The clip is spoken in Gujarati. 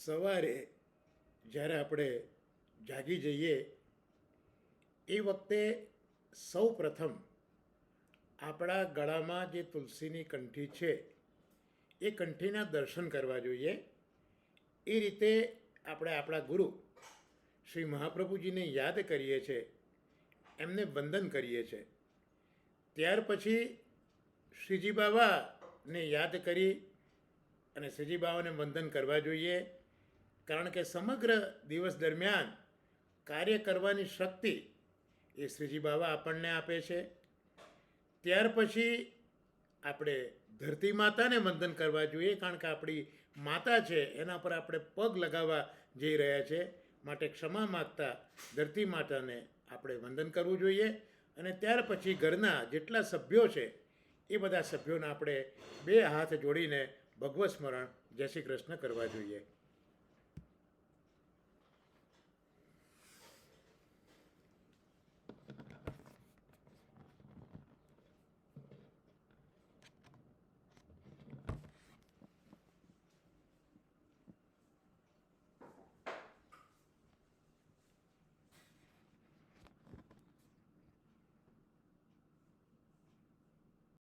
સવારે જ્યારે આપણે જાગી જઈએ એ વખતે સૌ પ્રથમ આપણા ગળામાં જે તુલસીની કંઠી છે એ કંઠીના દર્શન કરવા જોઈએ. એ રીતે આપણે આપણા ગુરુ શ્રી મહાપ્રભુજીને યાદ કરીએ છીએ, એમને વંદન કરીએ છીએ. ત્યાર પછી શ્રીજી બાવાને યાદ કરી અને શ્રીજી બાવાને વંદન કરવા જોઈએ. કારણ કે સમગ્ર દિવસ દરમિયાન કાર્ય કરવાની શક્તિ એ શ્રીજી બાવા આપણને આપે છે. ત્યાર પછી આપણે ધરતી માતાને વંદન કરવા જોઈએ, કારણ કે આપણી માતા છે એના પર આપણે પગ લગાવવા જઈ રહ્યા છે. માટે ક્ષમા માગતા ધરતી માતાને આપણે વંદન કરવું જોઈએ. અને ત્યાર પછી ઘરના જેટલા સભ્યો છે એ બધા સભ્યોને આપણે બે હાથ જોડીને ભગવત સ્મરણ જય શ્રી કૃષ્ણ કરવા જોઈએ.